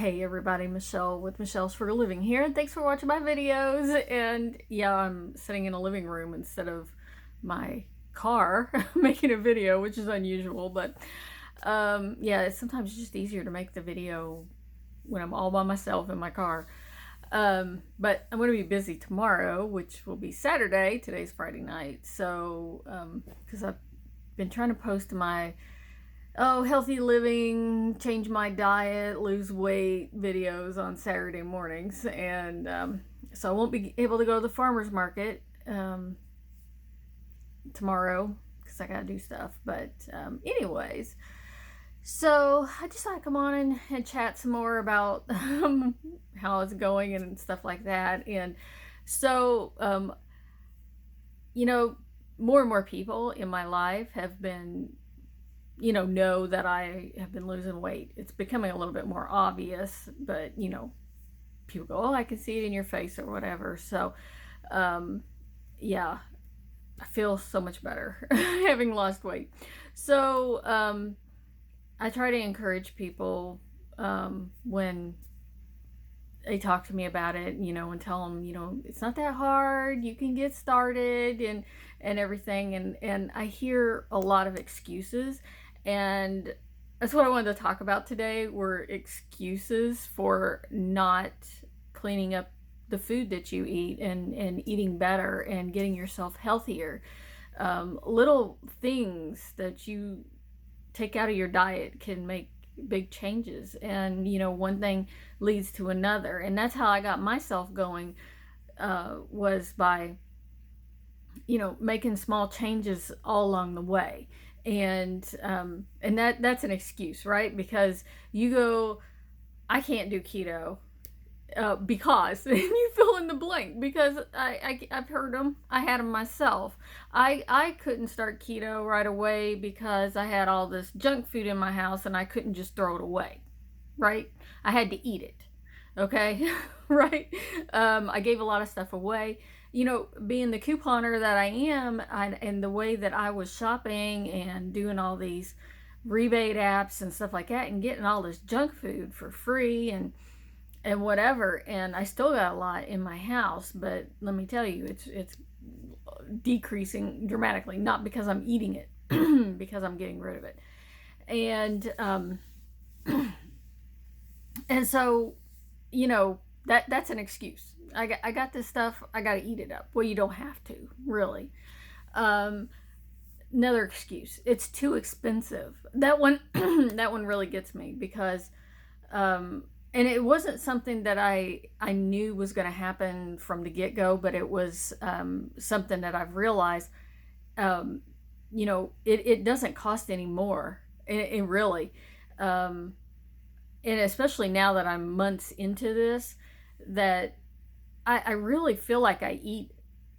Hey everybody, Michelle with Michelle's for a Living here, and thanks for watching my videos. And yeah, I'm sitting in a living room instead of my car making a video, which is unusual, but yeah, it's sometimes just easier to make the video when I'm all by myself in my car. But I'm going to be busy tomorrow, which will be Saturday. Today's Friday night, so because I've been trying to post my healthy living, change my diet, lose weight videos on Saturday mornings. And so I won't be able to go to the farmer's market tomorrow because I got to do stuff. But anyways, so I just thought I'd come on and chat some more about how it's going and stuff like that. And so, you know, more and more people in my life have been know that I have been losing weight. It's becoming a little bit more obvious, but people go, "Oh, I can see it in your face," or whatever. So, yeah, I feel so much better having lost weight. So, I try to encourage people when they talk to me about it, and tell them, it's not that hard. You can get started and everything. And I hear a lot of excuses, and that's what I wanted to talk about today. Were excuses for not cleaning up the food that you eat and eating better and getting yourself healthier. Little things that you take out of your diet can make big changes, and one thing leads to another. And that's how I got myself going, was by making small changes all along the way. And that's an excuse, right? Because you go, "I can't do keto because," and you fill in the blank, because I've heard them. I had them myself. I couldn't start keto right away because I had all this junk food in my house and I couldn't just throw it away, right? I had to eat it, okay? Right? I gave a lot of stuff away. Being the couponer that I am, and the way that I was shopping and doing all these rebate apps and stuff like that and getting all this junk food for free and whatever, and I still got a lot in my house, but let me tell you, it's decreasing dramatically, not because I'm eating it, because I'm getting rid of it. And and so that's an excuse. I got this stuff, I got to eat it up. Well, you don't have to, really. Another excuse: it's too expensive. That one that one really gets me, because and it wasn't something that I knew was going to happen from the get-go, but it was something that I've realized. It doesn't cost any more. It really, and especially now that I'm months into this, that I really feel like I eat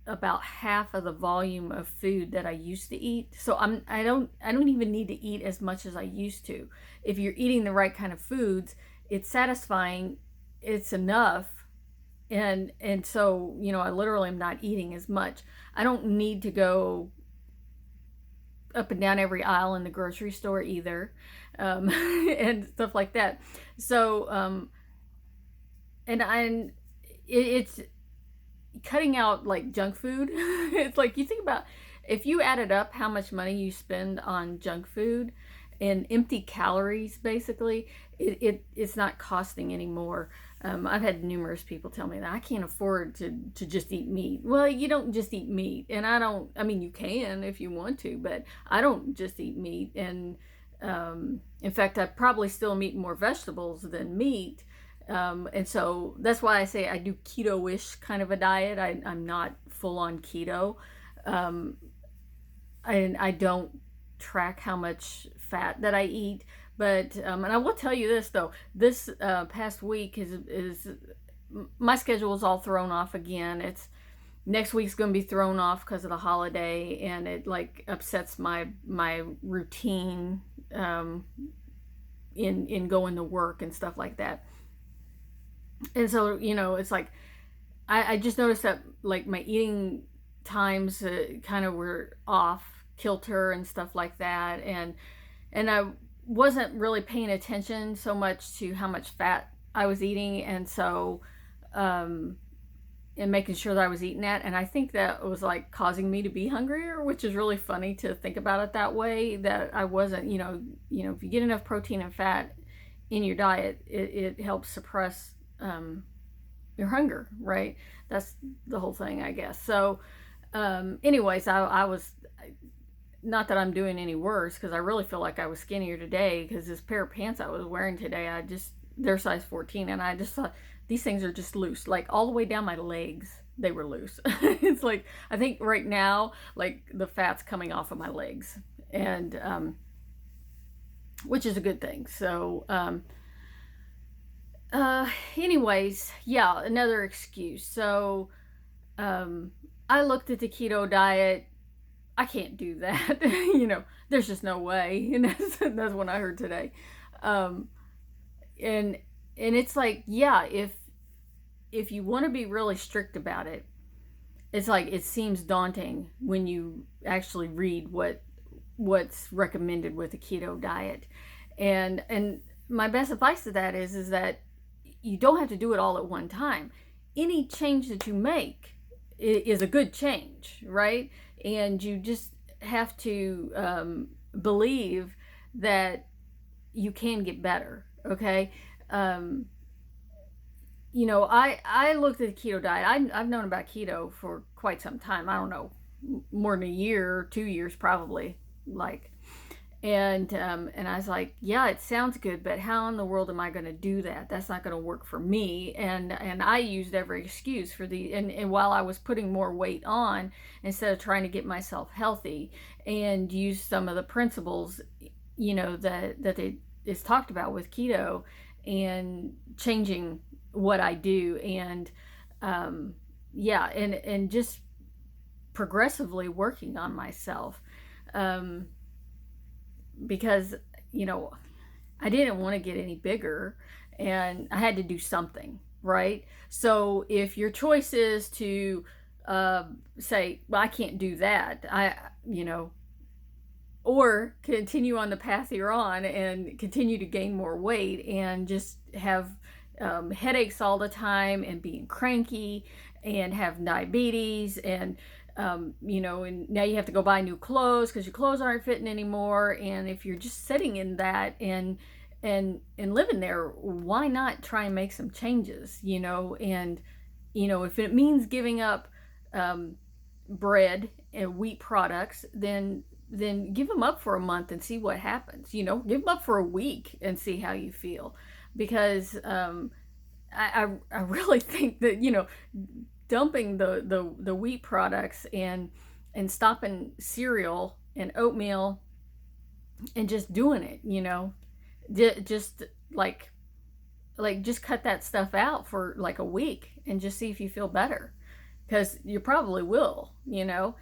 about half of the volume of food that I used to eat. So I don't even need to eat as much as I used to. If you're eating the right kind of foods, it's satisfying, it's enough. And so, I literally am not eating as much. I don't need to go up and down every aisle in the grocery store either, and stuff like that. So, it's cutting out like junk food. It's like, you think about, if you added up how much money you spend on junk food and empty calories, basically, it's not costing anymore. I've had numerous people tell me that I can't afford to just eat meat. Well, you don't just eat meat, and I mean, you can if you want to, but I don't just eat meat. And in fact, I probably still eat more vegetables than meat. And so that's why I say I do keto-ish kind of a diet. I'm not full-on keto. And I don't track how much fat that I eat. But and I will tell you this, though: this past week is my schedule is all thrown off again. It's next week's going to be thrown off because of the holiday, and it like upsets my routine in going to work and stuff like that. And so, it's like I just noticed that like my eating times kind of were off kilter and stuff like that, and I wasn't really paying attention so much to how much fat I was eating, and so um, and making sure that I was eating that. And I think that was like causing me to be hungrier, which is really funny to think about it that way. That I wasn't, if you get enough protein and fat in your diet, it helps suppress your hunger, right? That's the whole thing, I guess. So, anyways, I was, not that I'm doing any worse, because I really feel like I was skinnier today, because this pair of pants I was wearing today, they're size 14, and I just thought these things are just loose, like all the way down my legs. They were loose. It's like, I think right now, like the fat's coming off of my legs, and which is a good thing. So, anyways, yeah, another excuse. So, I looked at the keto diet. I can't do that. There's just no way. And that's what I heard today. Um, and it's like, yeah, if you want to be really strict about it, it's like it seems daunting when you actually read what's recommended with a keto diet. And my best advice to that is that you don't have to do it all at one time. Any change that you make is a good change, right? And you just have to believe that you can get better. Okay. I looked at the keto diet. I've known about keto for quite some time. I don't know, more than a year, 2 years probably. Like, and I was like, yeah, it sounds good, but how in the world am I going to do that? That's not going to work for me. And I used every excuse for and while I was putting more weight on, instead of trying to get myself healthy, and use some of the principles, that is talked about with keto, and changing what I do, and yeah, and just progressively working on myself. Because I didn't want to get any bigger, and I had to do something, right? So if your choice is to say, well, I can't do that, or continue on the path you're on and continue to gain more weight and just have headaches all the time, and being cranky, and have diabetes, and and now you have to go buy new clothes because your clothes aren't fitting anymore. And if you're just sitting in that and living there, why not try and make some changes? And if it means giving up bread and wheat products, then give them up for a month and see what happens. Give them up for a week and see how you feel, because I really think that dumping the wheat products and stopping cereal and oatmeal and just doing it, just just cut that stuff out for like a week and just see if you feel better, because you probably will. What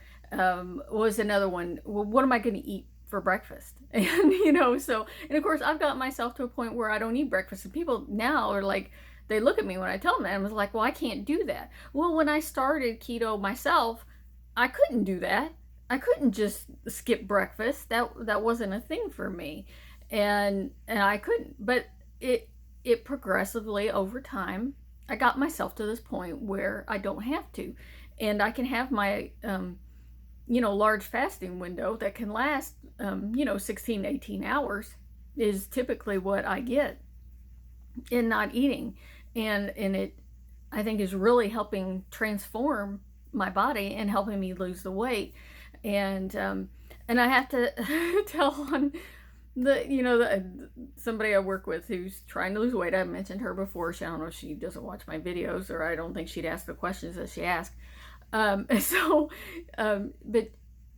was another one? Well, what am I going to eat for breakfast? And so, and of course I've got myself to a point where I don't eat breakfast, and people now are like, they look at me when I tell them that, and I was like, well, I can't do that. Well, when I started keto myself, I couldn't do that. I couldn't just skip breakfast. That wasn't a thing for me. And I couldn't, but it progressively over time, I got myself to this point where I don't have to. And I can have my large fasting window that can last 16 to 18 hours is typically what I get in not eating. And it, I think, is really helping transform my body and helping me lose the weight. And I have to tell on somebody I work with who's trying to lose weight. I mentioned her before. I don't know if she doesn't watch my videos, or I don't think she'd ask the questions that she asked. But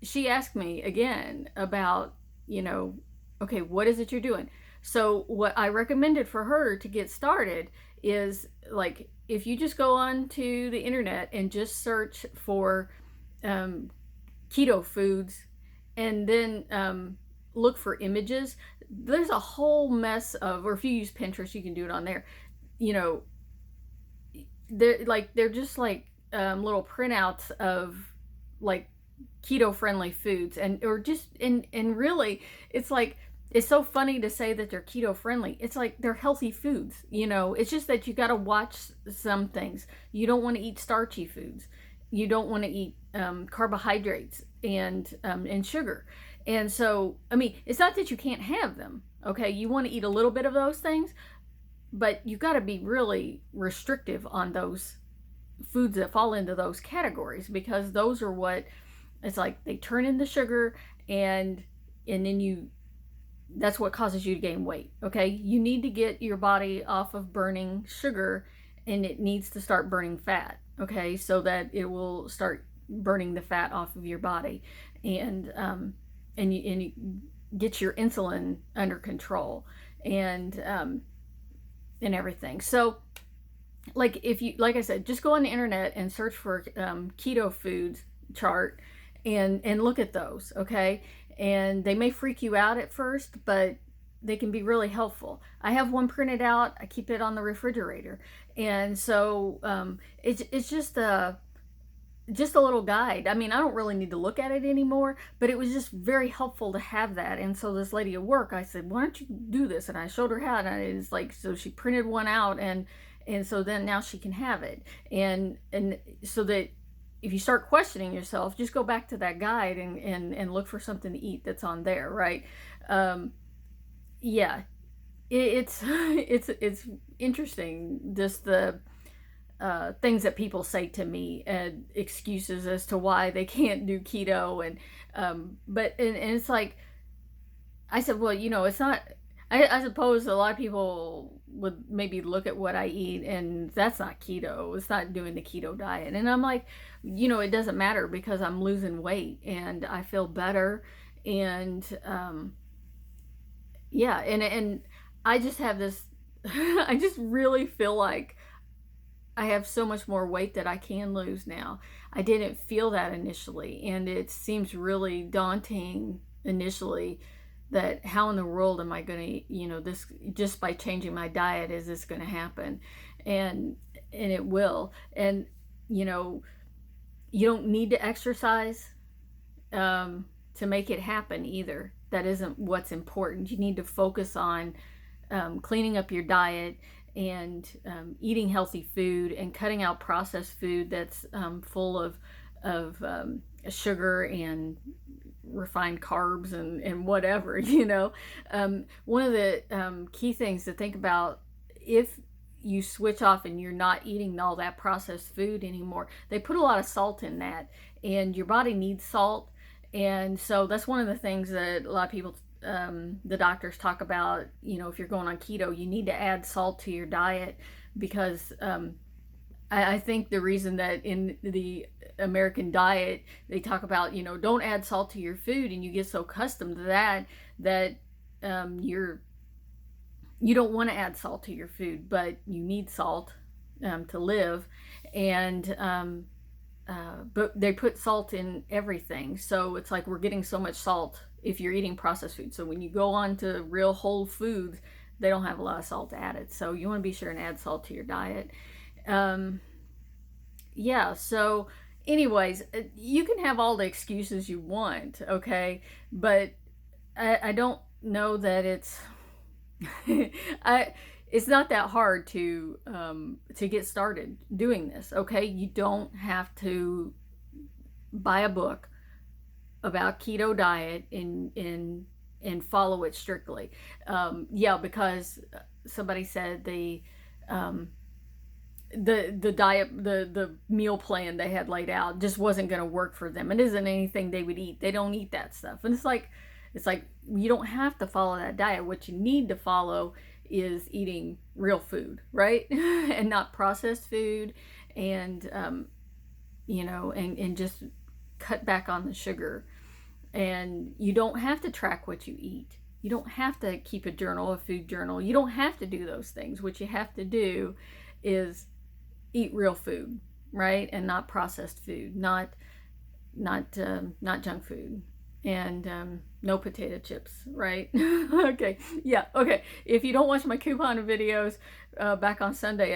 she asked me again about, okay, what is it you're doing? So what I recommended for her to get started is, like, if you just go on to the internet and just search for keto foods, and then look for images, there's a whole mess of, or if you use Pinterest, you can do it on there. They're just like little printouts of like keto friendly foods, and really it's like it's so funny to say that they're keto friendly. It's like they're healthy foods, you know. It's just that you got to watch some things. You don't want to eat starchy foods. You don't want to eat carbohydrates and sugar. And so, I mean, it's not that you can't have them. Okay, you want to eat a little bit of those things, but you got to be really restrictive on those foods that fall into those categories, because those are what it's like they turn into sugar, and then you that's what causes you to gain weight. Okay, you need to get your body off of burning sugar, and it needs to start burning fat. Okay, so that it will start burning the fat off of your body, and you get your insulin under control, and everything. So, like, if you, like I said, just go on the internet and search for keto foods chart, and look at those. Okay, and they may freak you out at first, but they can be really helpful. I have one printed out. I keep it on the refrigerator, and so it's just a little guide. I mean, I don't really need to look at it anymore, but it was just very helpful to have that. And so this lady at work, I said, "Why don't you do this?" And I showed her how, and it's like, so she printed one out, and so then now she can have it, and so that if you start questioning yourself, just go back to that guide and look for something to eat that's on there, right? Yeah, it's interesting, just the things that people say to me, and excuses as to why they can't do keto, and it's like, I said, well, you know, it's not. I suppose a lot of people would maybe look at what I eat, and that's not keto. It's not doing the keto diet. And I'm like, you know, it doesn't matter, because I'm losing weight and I feel better. And yeah, and I just have this, I just really feel like I have so much more weight that I can lose now. I didn't feel that initially, and it seems really daunting initially, that how in the world am I going to, you know, this, just by changing my diet, is this going to happen? And it will. And, you know, you don't need to exercise to make it happen either. That isn't what's important. You need to focus on cleaning up your diet, and eating healthy food, and cutting out processed food that's full of sugar and refined carbs and whatever, you know. One of the key things to think about, if you switch off and you're not eating all that processed food anymore, they put a lot of salt in that, and your body needs salt. And so that's one of the things that a lot of people, the doctors talk about. You know, if you're going on keto, you need to add salt to your diet, because I think the reason that in the American diet they talk about, you know, don't add salt to your food, and you get so accustomed to that you don't want to add salt to your food, but you need salt to live. And but they put salt in everything, so it's like we're getting so much salt if you're eating processed food. So when you go on to real whole foods, they don't have a lot of salt added, so you want to be sure and add salt to your diet. Yeah, so anyways, you can have all the excuses you want, okay, but I don't know that it's it's not that hard to get started doing this. Okay, you don't have to buy a book about keto diet and follow it strictly. Yeah, because somebody said the diet, the meal plan they had laid out just wasn't going to work for them. It isn't anything they would eat. They don't eat that stuff. And it's like you don't have to follow that diet. What you need to follow is eating real food, right? And not processed food, and you know, and just cut back on the sugar. And you don't have to track what you eat. You don't have to keep a journal, a food journal. You don't have to do those things. What you have to do is eat real food, right? And not processed food, not junk food, and no potato chips, right? Okay, yeah, okay. If you don't watch my coupon videos, back on Sunday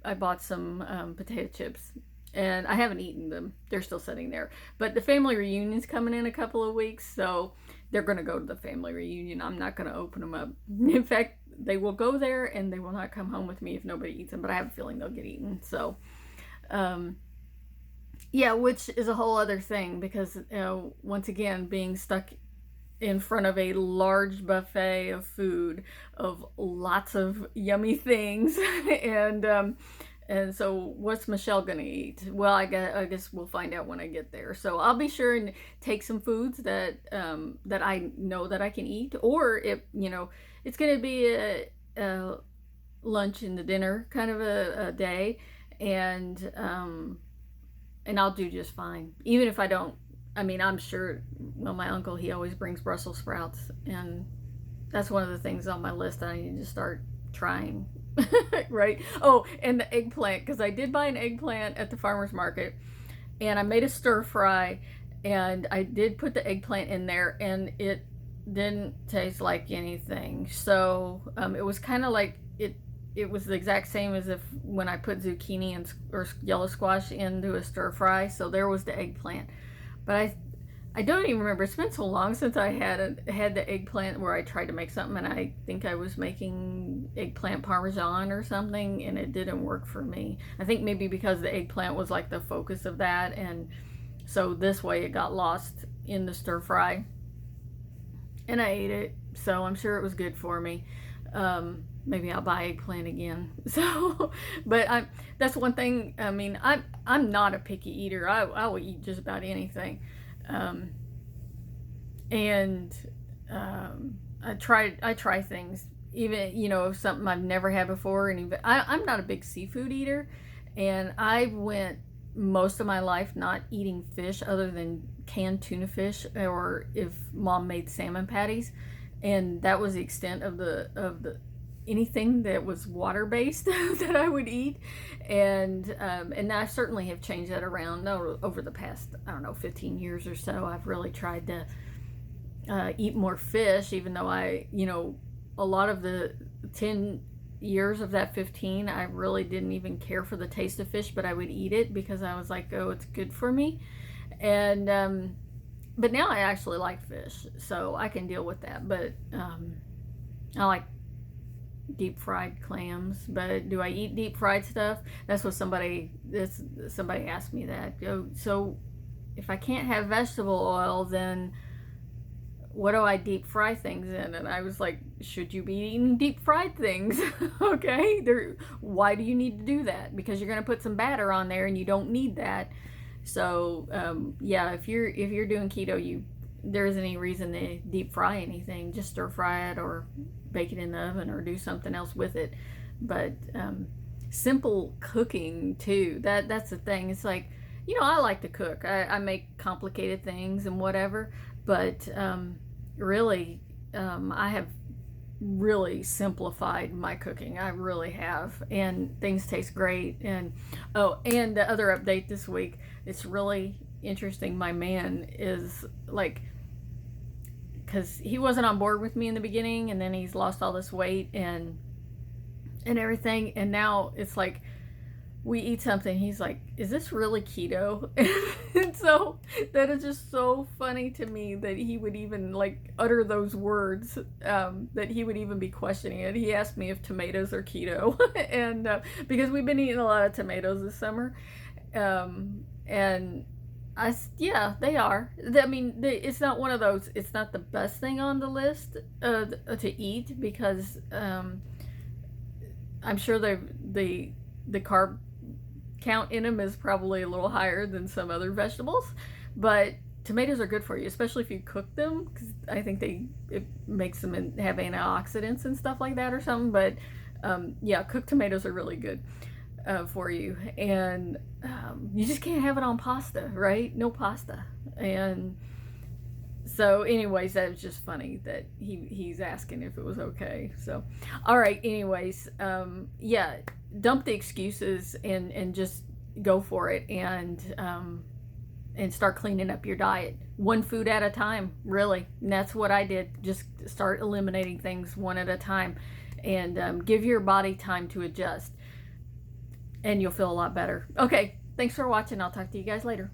I bought some potato chips, and I haven't eaten them. They're still sitting there. But the family reunion's coming in a couple of weeks, so they're going to go to the family reunion. I'm not going to open them up. In fact, they will go there and they will not come home with me if nobody eats them, but I have a feeling they'll get eaten. So, yeah, which is a whole other thing because, once again, being stuck in front of a large buffet of food of lots of yummy things and so what's Michelle gonna eat? Well, I guess we'll find out when I get there. So I'll be sure and take some foods that that I know that I can eat, or if it's gonna be a lunch and the dinner kind of a day, and I'll do just fine, even if I don't. I mean, I'm sure, well, my uncle, he always brings Brussels sprouts, and that's one of the things on my list that I need to start trying. Right? Oh, and the eggplant, because I did buy an eggplant at the farmer's market, and I made a stir fry, and I did put the eggplant in there, and it didn't taste like anything. So it was kind of like it was the exact same as if when I put zucchini or yellow squash into a stir fry. So there was the eggplant. But I don't even remember. It's been so long since I had the eggplant where I tried to make something, and I think I was making eggplant parmesan or something, and it didn't work for me. I think maybe because the eggplant was like the focus of that, and so this way it got lost in the stir fry. And I ate it, so I'm sure it was good for me. Maybe I'll buy eggplant again. So, but that's one thing. I mean, I'm not a picky eater. I will eat just about anything, and I try things, even something I've never had before. And even I'm not a big seafood eater, and I went most of my life not eating fish other than canned tuna fish, or if mom made salmon patties, and that was the extent of the anything that was water based that I would eat, and I certainly have changed that around over the past, I don't know, 15 years or so. I've really tried to eat more fish, even though a lot of the 10 years of that 15, I really didn't even care for the taste of fish, but I would eat it because I was like, oh, it's good for me. And but now I actually like fish, so I can deal with that. But I like deep fried clams. But do I eat deep fried stuff? That's what somebody asked me that. So if I can't have vegetable oil, then what do I deep fry things in? And I was like, should you be eating deep fried things? Okay, why do you need to do that? Because you're going to put some batter on there, and you don't need that. So yeah, if you're doing keto, there isn't any reason to deep fry anything. Just stir fry it or bake it in the oven or do something else with it. But simple cooking too, that's the thing. It's like, I like to cook. I make complicated things and whatever, but really I have really simplified my cooking. I really have, and things taste great. And and the other update this week, it's really interesting. My man is like, because he wasn't on board with me in the beginning, and then he's lost all this weight and everything, and now it's like we eat something, he's like, is this really keto? And so that is just so funny to me that he would even like utter those words, that he would even be questioning it. He asked me if tomatoes are keto, and because we've been eating a lot of tomatoes this summer, and yeah, they are. I mean, it's not one of those, it's not the best thing on the list to eat, because I'm sure the carb count in them is probably a little higher than some other vegetables, but tomatoes are good for you, especially if you cook them, because I think it makes them have antioxidants and stuff like that or something. But yeah, cooked tomatoes are really good for you, and you just can't have it on pasta, right? No pasta. And so anyways, that was just funny that he's asking if it was okay. So all right, anyways, yeah, dump the excuses and just go for it, and start cleaning up your diet one food at a time, really. And that's what I did. Just start eliminating things one at a time, and give your body time to adjust, and you'll feel a lot better. Okay, thanks for watching. I'll talk to you guys later.